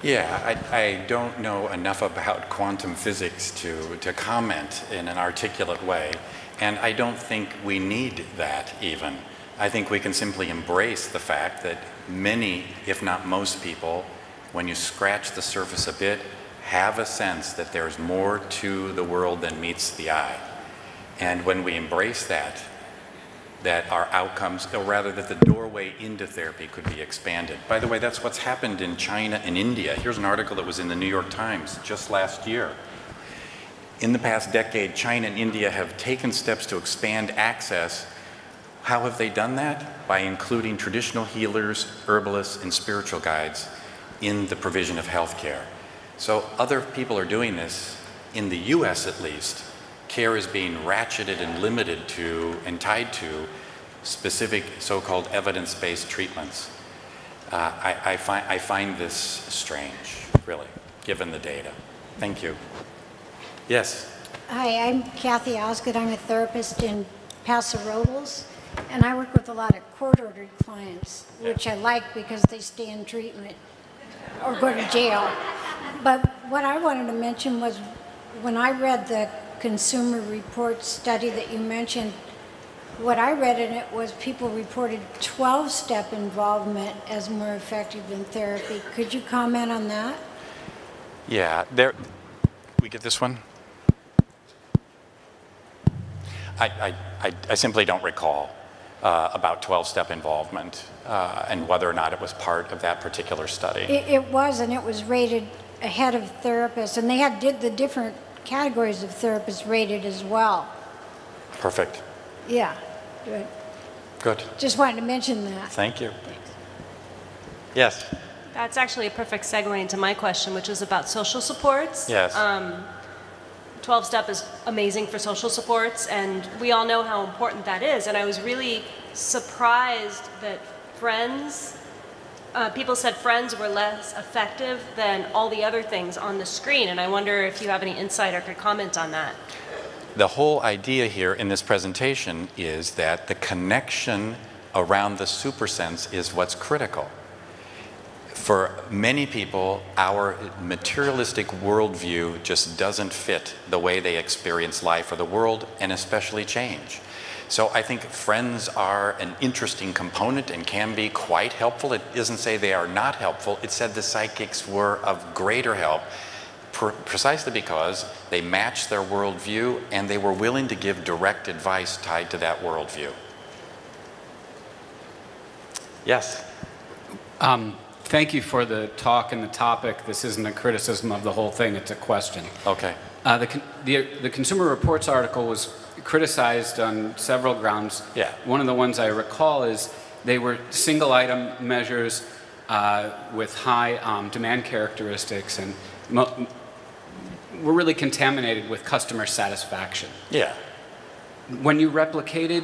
Yeah, I don't know enough about quantum physics to comment in an articulate way, and I don't think we need that even. I think we can simply embrace the fact that many, if not most people, when you scratch the surface a bit, have a sense that there's more to the world than meets the eye. And when we embrace that our outcomes, or rather that the doorway into therapy could be expanded. By the way, that's what's happened in China and India. Here's an article that was in the New York Times just last year. In the past decade, China and India have taken steps to expand access How have they done that? By including traditional healers, herbalists, and spiritual guides in the provision of healthcare. So other people are doing this. In the US at least, care is being ratcheted and limited to and tied to specific so-called evidence-based treatments. I find this strange, really, given the data. Thank you. Yes? Hi, I'm Kathy Osgood. I'm a therapist in Paso Robles, and I work with a lot of court-ordered clients, which I like because they stay in treatment or go to jail. But what I wanted to mention was when I read the Consumer Reports study that you mentioned, what I read in it was people reported 12-step involvement as more effective than therapy. Could you comment on that? Yeah, we get this one? I simply don't recall about 12-step involvement and whether or not it was part of that particular study. It was, and it was rated ahead of therapists, and they did the different categories of therapists rated as well. Perfect. Yeah, good. Good. Just wanted to mention that. Thank you. Thanks. Yes. That's actually a perfect segue into my question, which is about social supports. Yes. 12-step is amazing for social supports, and we all know how important that is. And I was really surprised that people said friends were less effective than all the other things on the screen. And I wonder if you have any insight or could comment on that. The whole idea here in this presentation is that the connection around the supersense is what's critical. For many people, our materialistic worldview just doesn't fit the way they experience life or the world, and especially change. So I think friends are an interesting component and can be quite helpful. It doesn't say they are not helpful. It said the psychics were of greater help precisely because they matched their worldview and they were willing to give direct advice tied to that worldview. Yes? Thank you for the talk and the topic. This isn't a criticism of the whole thing, it's a question. Okay. The Consumer Reports article was criticized on several grounds. Yeah. One of the ones I recall is they were single item measures with high demand characteristics and were really contaminated with customer satisfaction. Yeah. When you replicated,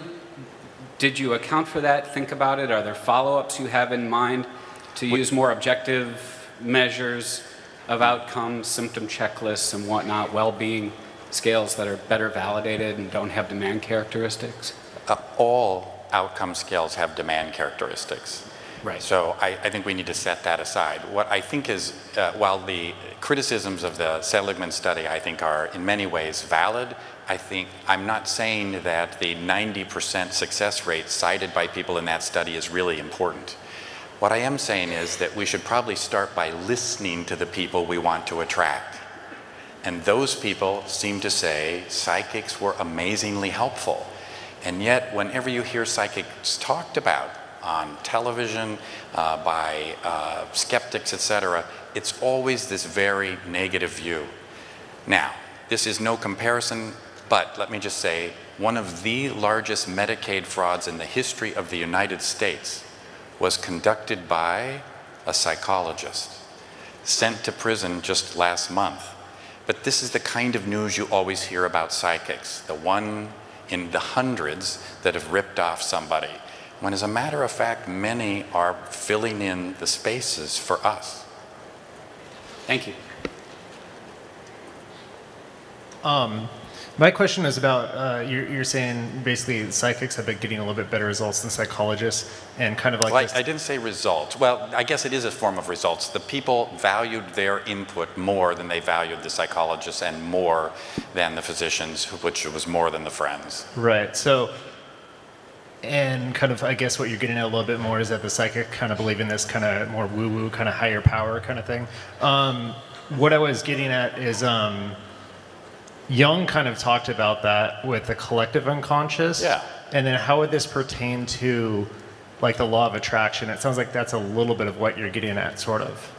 did you account for that? Think about it? Are there follow-ups you have in mind to use more objective measures of outcomes, symptom checklists and whatnot, well-being scales that are better validated and don't have demand characteristics? All outcome scales have demand characteristics. Right. So I think we need to set that aside. What I think is, while the criticisms of the Seligman study I think are in many ways valid, I'm not saying that the 90% success rate cited by people in that study is really important. What I am saying is that we should probably start by listening to the people we want to attract. And those people seem to say psychics were amazingly helpful. And yet, whenever you hear psychics talked about on television, by skeptics, etc., it's always this very negative view. Now, this is no comparison, but let me just say, one of the largest Medicaid frauds in the history of the United States was conducted by a psychologist, sent to prison just last month. But this is the kind of news you always hear about psychics, the one in the hundreds that have ripped off somebody, when as a matter of fact, many are filling in the spaces for us. Thank you. My question is about, you're saying basically psychics have been getting a little bit better results than psychologists, and kind of like Well, I didn't say results. Well, I guess it is a form of results. The people valued their input more than they valued the psychologists and more than the physicians, which was more than the friends. Right. So, and kind of, I guess what you're getting at a little bit more is that the psychic kind of believe in this kind of more woo-woo, kind of higher power kind of thing. What I was getting at is, Jung kind of talked about that with the collective unconscious. Yeah. And then how would this pertain to like the law of attraction? It sounds like that's a little bit of what you're getting at, sort of.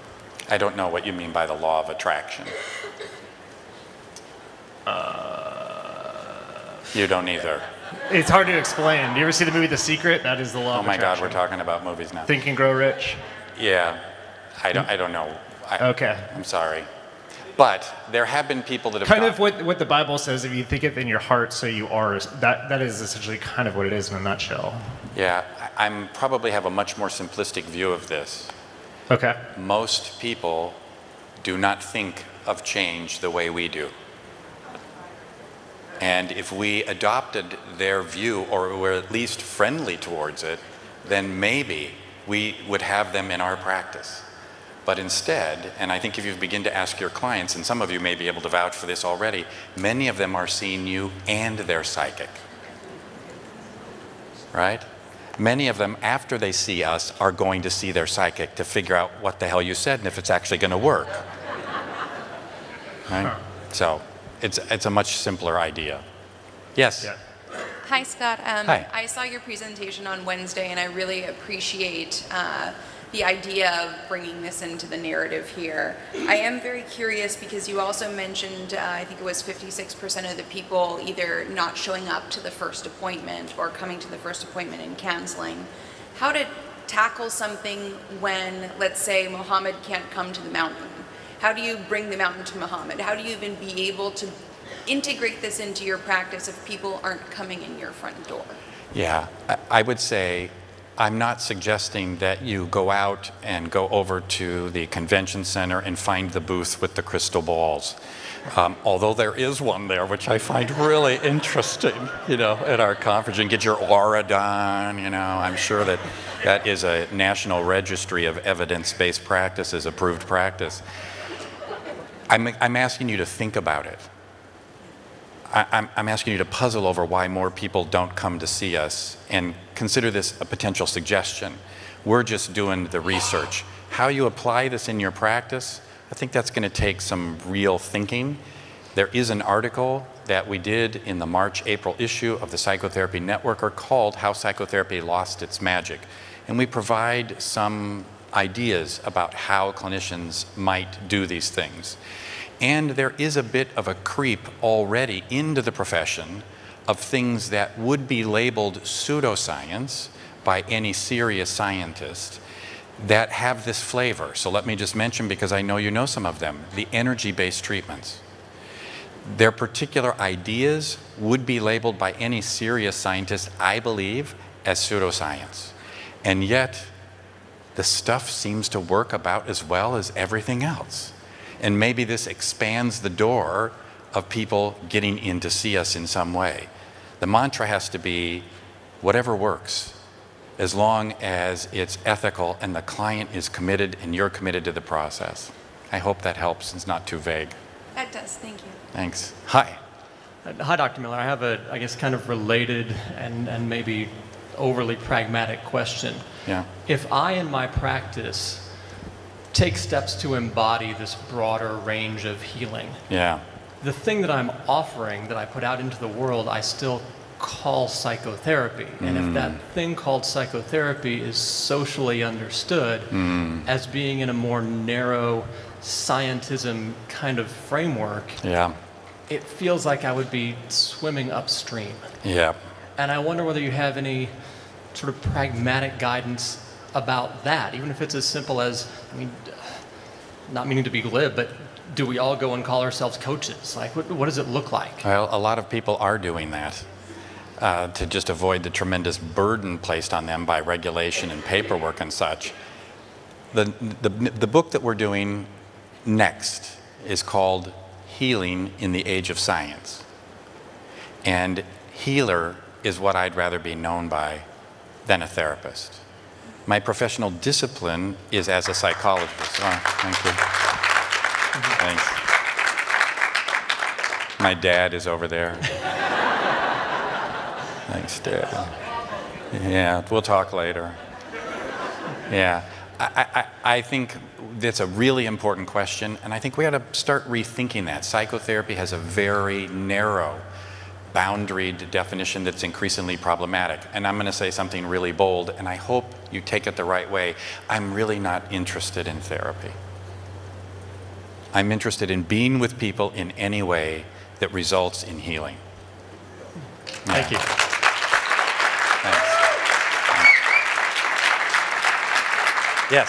I don't know what you mean by the law of attraction. You don't either. It's hard to explain. Do you ever see the movie The Secret? That is the law Oh of my God, attraction. we're talking about movies now. Think and Grow Rich. Yeah, I don't know. Okay. I'm sorry. But there have been people that have Kind of what the Bible says, if you think it in your heart, so you are. That is essentially kind of what it is in a nutshell. Yeah, I'm probably have a much more simplistic view of this. Okay. Most people do not think of change the way we do. And if we adopted their view, or were at least friendly towards it, then maybe we would have them in our practice. But instead, and I think if you begin to ask your clients, and some of you may be able to vouch for this already, many of them are seeing you and their psychic. Right? Many of them, after they see us, are going to see their psychic to figure out what the hell you said and if it's actually going to work. Right? So it's a much simpler idea. Yes? Yeah. Hi, Scott. Hi. I saw your presentation on Wednesday, and I really appreciate the idea of bringing this into the narrative here. I am very curious because you also mentioned, I think it was 56% of the people either not showing up to the first appointment or coming to the first appointment and canceling. How to tackle something when, let's say, Muhammad can't come to the mountain? How do you bring the mountain to Muhammad? How do you even be able to integrate this into your practice if people aren't coming in your front door? Yeah, I would say I'm not suggesting that you go out and go over to the convention center and find the booth with the crystal balls. Although there is one there, which I find really interesting, you know, at our conference, and get your aura done, you know. I'm sure that that is a national registry of evidence-based practices, approved practice. I'm asking you to think about it. I'm asking you to puzzle over why more people don't come to see us and consider this a potential suggestion. We're just doing the research. How you apply this in your practice, I think that's going to take some real thinking. There is an article that we did in the March-April issue of the Psychotherapy Networker called How Psychotherapy Lost Its Magic. And we provide some ideas about how clinicians might do these things. And there is a bit of a creep already into the profession of things that would be labeled pseudoscience by any serious scientist that have this flavor. So let me just mention, because I know you know some of them, the energy-based treatments. Their particular ideas would be labeled by any serious scientist, I believe, as pseudoscience. And yet, the stuff seems to work about as well as everything else. And maybe this expands the door of people getting in to see us in some way. The mantra has to be, whatever works, as long as it's ethical and the client is committed and you're committed to the process. I hope that helps and it's not too vague. That does, thank you. Thanks. Hi. Hi, Dr. Miller. I have a, I guess, kind of related and maybe overly pragmatic question. Yeah. If I, in my practice, take steps to embody this broader range of healing, Yeah. the thing that I'm offering, that I put out into the world, I still call psychotherapy. And if that thing called psychotherapy is socially understood as being in a more narrow scientism kind of framework, Yeah. it feels like I would be swimming upstream. Yeah. And I wonder whether you have any sort of pragmatic guidance about that, even if it's as simple as, I mean, not meaning to be glib, but do we all go and call ourselves coaches? Like, what does it look like? Well, a lot of people are doing that to just avoid the tremendous burden placed on them by regulation and paperwork and such. The book that we're doing next is called Healing in the Age of Science. And healer is what I'd rather be known by than a therapist. My professional discipline is as a psychologist. Oh, thank you. Thanks. My dad is over there. Thanks, Dad. Yeah, we'll talk later. Yeah, I think that's a really important question, and I think we ought to start rethinking that. Psychotherapy has a very narrow, boundaried definition that's increasingly problematic. And I'm going to say something really bold, and I hope you take it the right way. I'm really not interested in therapy. I'm interested in being with people in any way that results in healing. Thank you. Yes.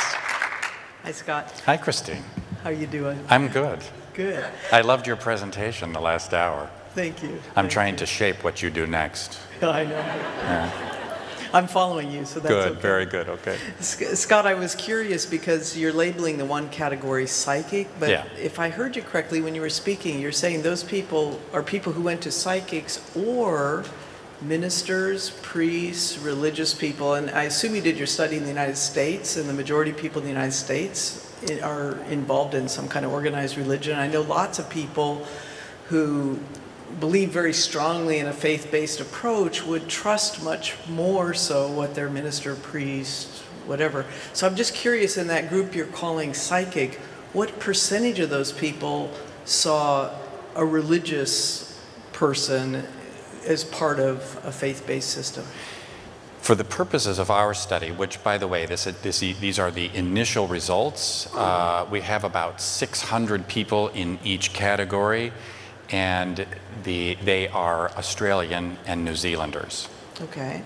Hi, Scott. Hi, Christine. How you doing? I'm good. Good. I loved your presentation the last hour. Thank you. I'm trying to shape what you do next. I know. Yeah. I'm following you, so that's Good, okay. very good, okay. Scott, I was curious because you're labeling the one category psychic, but Yeah. if I heard you correctly when you were speaking, you're saying those people are people who went to psychics or ministers, priests, religious people, and I assume you did your study in the United States, and the majority of people in the United States are involved in some kind of organized religion. I know lots of people who believe very strongly in a faith-based approach would trust much more so what their minister, priest, whatever. So I'm just curious, in that group you're calling psychic, what percentage of those people saw a religious person as part of a faith-based system? For the purposes of our study, which, by the way, these are the initial results, we have about 600 people in each category, and they are Australian and New Zealanders. Okay.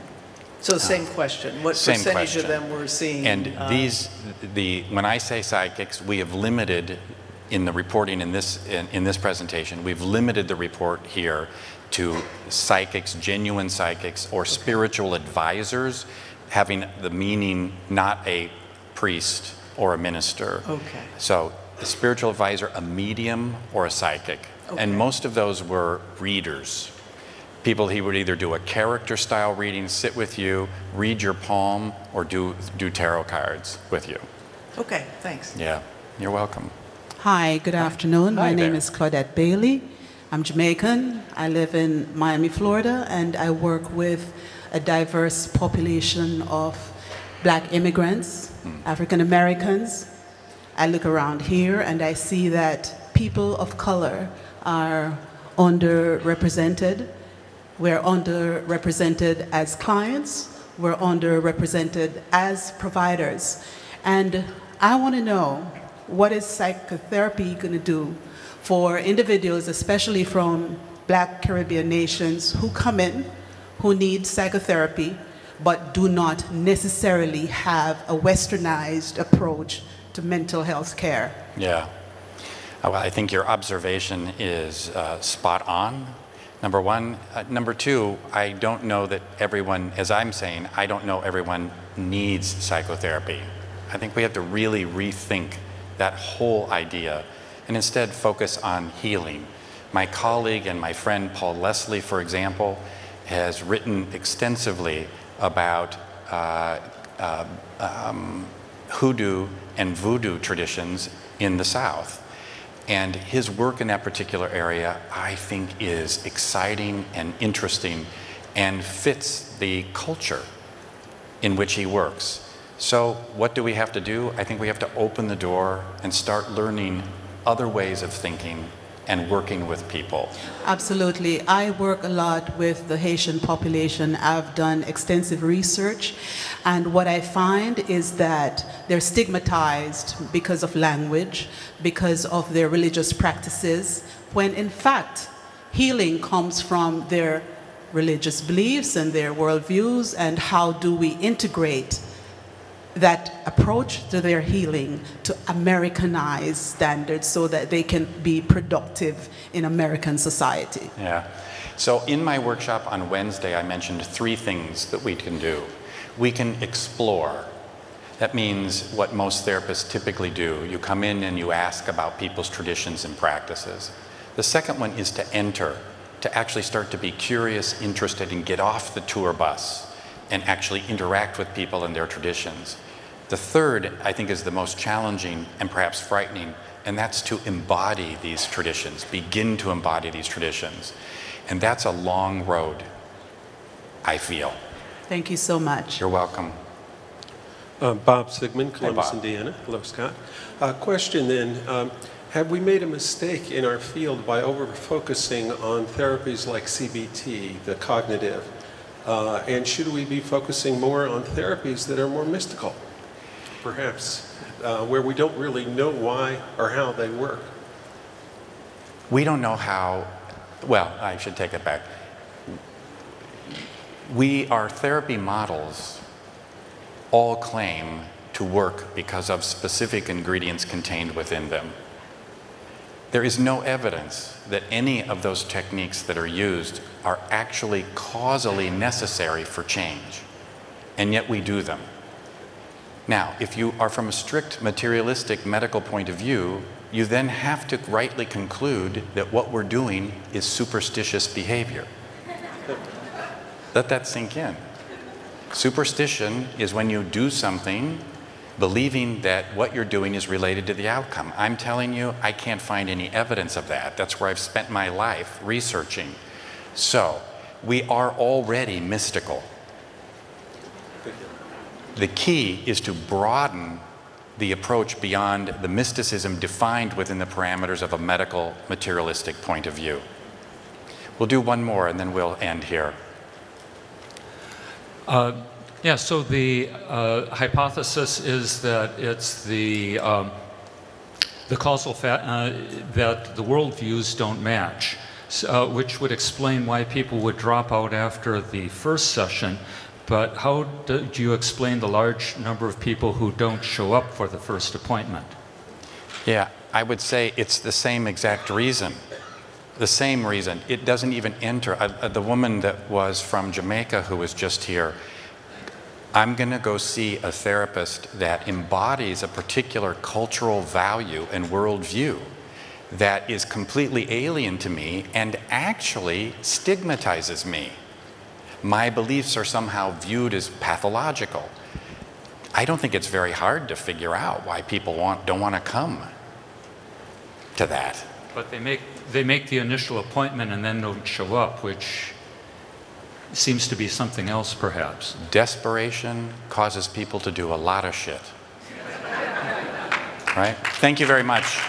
So the same question. What Same percentage question. of them were seeing? And when I say psychics, we have limited in the reporting in this presentation, we've limited the report here to psychics, genuine psychics, or spiritual advisors, having the meaning not a priest or a minister. Okay. So a spiritual advisor, a medium, or a psychic. Okay. And most of those were readers. People he would either do a character style reading, sit with you, read your palm, or do tarot cards with you. Okay, thanks. Yeah, you're welcome. Hi, good afternoon. Hi My name there. is Claudette Bailey. I'm Jamaican. I live in Miami, Florida, and I work with a diverse population of black immigrants, African Americans. I look around here and I see that people of color are underrepresented. We're underrepresented as clients. We're underrepresented as providers. And I want to know, what is psychotherapy going to do for individuals, especially from Black Caribbean nations, who come in, who need psychotherapy, but do not necessarily have a westernized approach to mental health care? Yeah. Well, I think your observation is spot on, number one. Number two, I don't know that everyone, as I'm saying, I don't know everyone needs psychotherapy. I think we have to really rethink that whole idea and instead focus on healing. My colleague and my friend Paul Leslie, for example, has written extensively about hoodoo and voodoo traditions in the South. And his work in that particular area, I think, is exciting and interesting and fits the culture in which he works. So what do we have to do? I think we have to open the door and start learning other ways of thinking and working with people. Absolutely. I work a lot with the Haitian population. I've done extensive research, and what I find is that they're stigmatized because of language, because of their religious practices, when in fact healing comes from their religious beliefs and their worldviews, and how do we integrate that approach to their healing to Americanized standards so that they can be productive in American society. Yeah. So in my workshop on Wednesday, I mentioned 3 things that we can do. We can explore. That means what most therapists typically do. You come in and you ask about people's traditions and practices. The second one is to enter, to actually start to be curious, interested, and get off the tour bus and actually interact with people and their traditions. The third, I think, is the most challenging and perhaps frightening, and that's to embody these traditions, begin to embody these traditions. And that's a long road, I feel. Thank you so much. You're welcome. Bob Sigmund, Columbus, Bob. Indiana. Hello, Scott. Question then, have we made a mistake in our field by over-focusing on therapies like CBT, the cognitive? And should we be focusing more on therapies that are more mystical, perhaps, where we don't really know why or how they work? We don't know how, well, I should take it back. Our therapy models all claim to work because of specific ingredients contained within them. There is no evidence that any of those techniques that are used are actually causally necessary for change, and yet we do them. Now, if you are from a strict materialistic medical point of view, you then have to rightly conclude that what we're doing is superstitious behavior. Let that sink in. Superstition is when you do something believing that what you're doing is related to the outcome. I'm telling you, I can't find any evidence of that. That's where I've spent my life researching. So, we are already mystical. The key is to broaden the approach beyond the mysticism defined within the parameters of a medical, materialistic point of view. We'll do one more and then we'll end here. Yeah, so the hypothesis is that it's the causal fact that the worldviews don't match, which would explain why people would drop out after the first session. But how do you explain the large number of people who don't show up for the first appointment? Yeah, I would say it's the same exact reason. The same reason. It doesn't even enter. The woman that was from Jamaica who was just here, I'm going to go see a therapist that embodies a particular cultural value and worldview that is completely alien to me and actually stigmatizes me. My beliefs are somehow viewed as pathological. I don't think it's very hard to figure out why people don't want to come to that. But they make the initial appointment and then don't show up, which seems to be something else, perhaps. Desperation causes people to do a lot of shit. Right? Thank you very much.